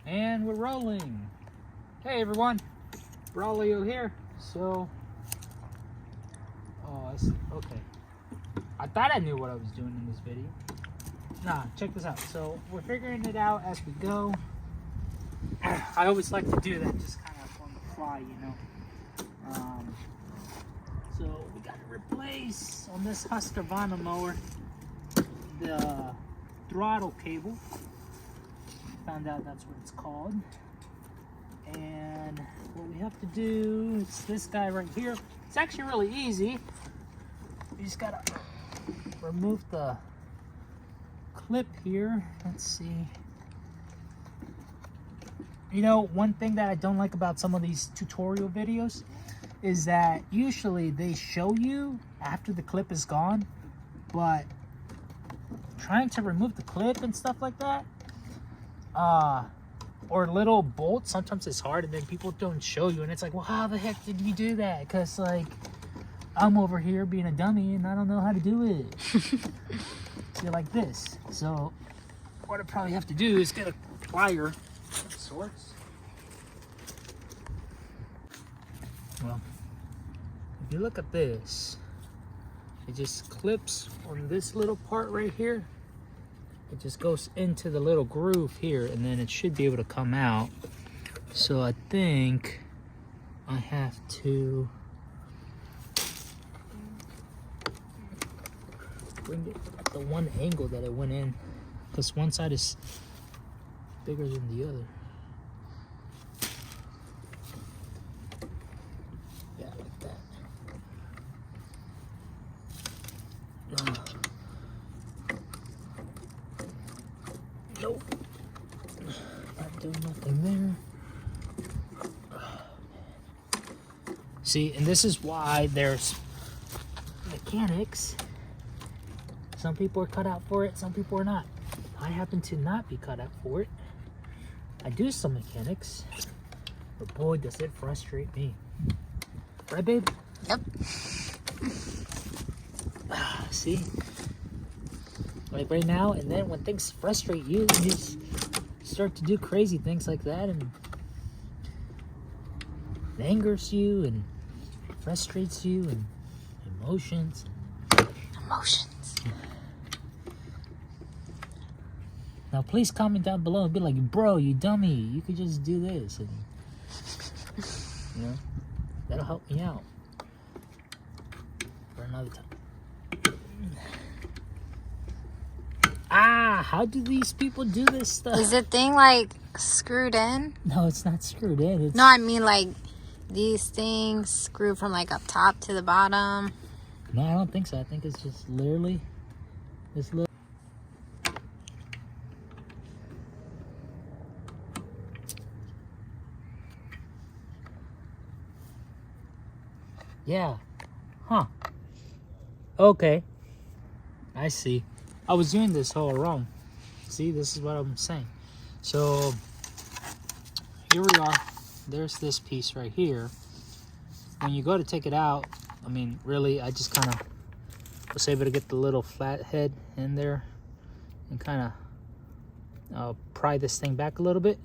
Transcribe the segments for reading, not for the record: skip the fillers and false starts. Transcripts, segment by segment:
And we're rolling. Hey everyone, Braulio here. So, oh, I see. Okay. I thought I knew what I was doing in this video. Nah, check this out. So, we're figuring it out as we go. I always like to do that, just kind of on the fly, you know. So, we got to replace on this Husqvarna mower the throttle cable. Found out that's what it's called. And what we have to do, it's this guy right here. It's actually really easy. You just gotta remove the clip here. Let's see. You know, one thing that I don't like about some of these tutorial videos is that usually they show you after the clip is gone, but trying to remove the clip and stuff like that, or little bolts, sometimes it's hard, and then people don't show you, and it's like, well, how the heck did you do that? Because, like, I'm over here being a dummy, and I don't know how to do it. See, like this. So, what I probably have to do is get a plier of sorts. Well, if you look at this, it just clips on this little part right here. It just goes into the little groove here, and then it should be able to come out. So I think I have to bring it at the one angle that it went in, because one side is bigger than the other. Yeah, like that. Nope. Not doing nothing there. See, and this is why there's mechanics. Some people are cut out for it, some people are not. I happen to not be cut out for it. I do some mechanics, but boy, does it frustrate me. Right, babe? Yep. See? Like right now, and then when things frustrate you, you just start to do crazy things like that, and it angers you and frustrates you, and emotions. Now please comment down below and be like, bro, you dummy, you could just do this, and you know, that'll help me out for another time. How do these people do this stuff? Is the thing like screwed in? No, it's not screwed in. It's... No, I mean like these things screwed from like up top to the bottom. No, I don't think so. I think it's just literally this little. Yeah. Huh. Okay. I see. I was doing this all wrong. See, this is what I'm saying. So, here we are. There's this piece right here. When you go to take it out, I mean, really, I just kind of was able to get the little flat head in there and kind of pry this thing back a little bit.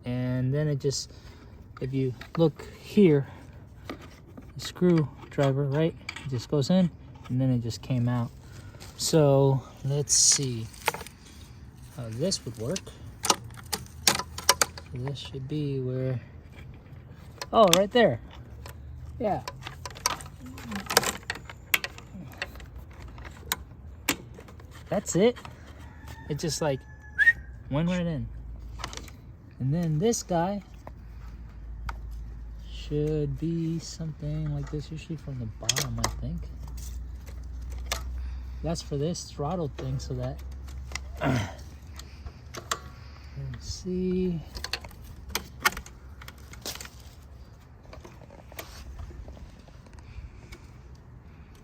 And then it just, if you look here, the screwdriver, right? It just goes in, and then it just came out. So let's see how this would work. So this should be where, oh, right there. Yeah. That's it. It just like went right in. And then this guy should be something like this, usually from the bottom, I think. That's for this throttle thing, so that let's see.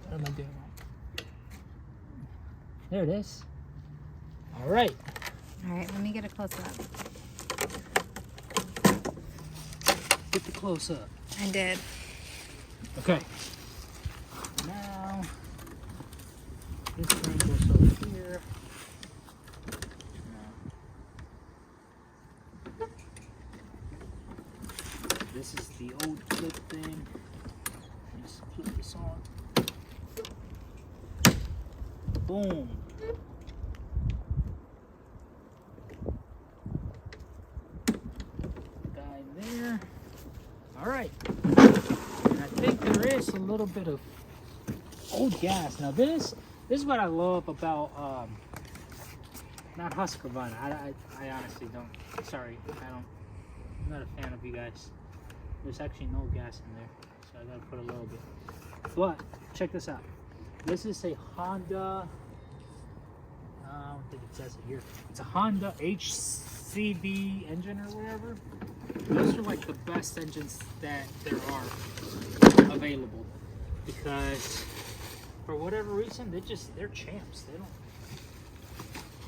What am I doing wrong? There it is. All right. All right, let me get a close up. Get the close up. I did. Okay. Now this thing goes over here. this is the old clip thing. Just flip this on. Boom. Guy there. All right. And I think there is a little bit of old gas. Now this is what I love about not Husqvarna. I honestly don't. Sorry, I'm not a fan of you guys. There's actually no gas in there, so I gotta put a little bit. But check this out. This is a Honda. I don't think it says it here. It's a Honda HCV engine or whatever. Those are like the best engines that there are available, because for whatever reason they're champs. They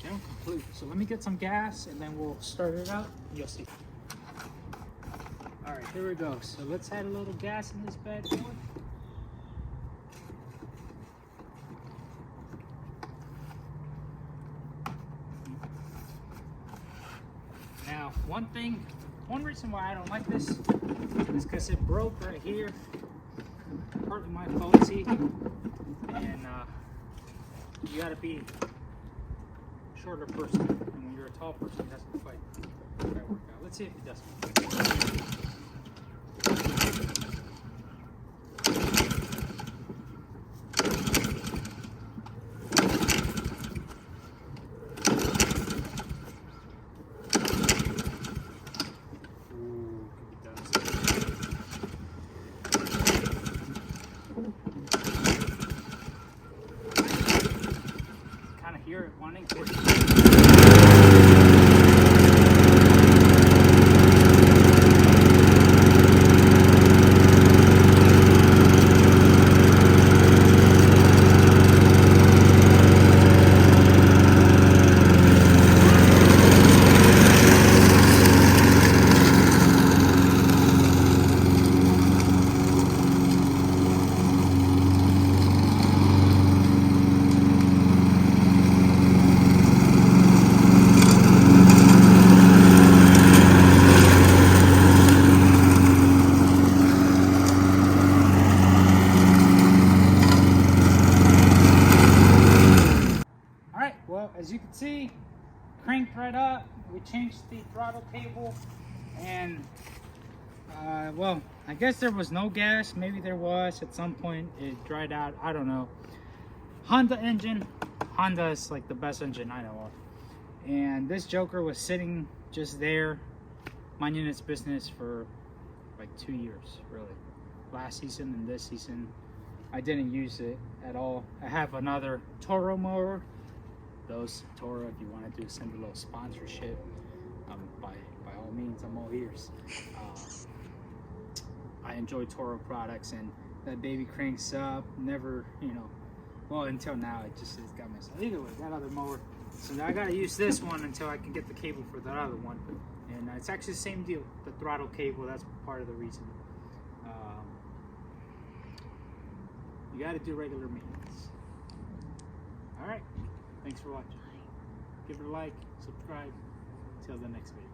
don't complete. So let me get some gas and then we'll start it out. You'll see. All right, here we go. So let's add a little gas in this bad boy. Now, one reason why I don't like this is because it broke right here. Partly my fault, see? And you gotta be a shorter person. And when you're a tall person, that's not quite work out. Let's see if it does. Kind of hear it wanting to. Well, as you can see, cranked right up. We changed the throttle cable, and well, I guess there was no gas. Maybe there was at some point. It dried out. I don't know. Honda engine. Honda is like the best engine I know of. And this joker was sitting just there, minding its business for like 2 years, really. Last season and this season, I didn't use it at all. I have another Throttle mower. Those Toro, if you want to do send a little sponsorship, by all means, I'm all ears. I enjoy Toro products, and that baby cranks up. Never, well, until now it got messed up. Either way, that other mower. So now I gotta use this one until I can get the cable for that other one, and it's actually the same deal. The throttle cable, that's part of the reason. You got to do regular maintenance. All right. Thanks for watching. Give it a like, subscribe. Till the next video.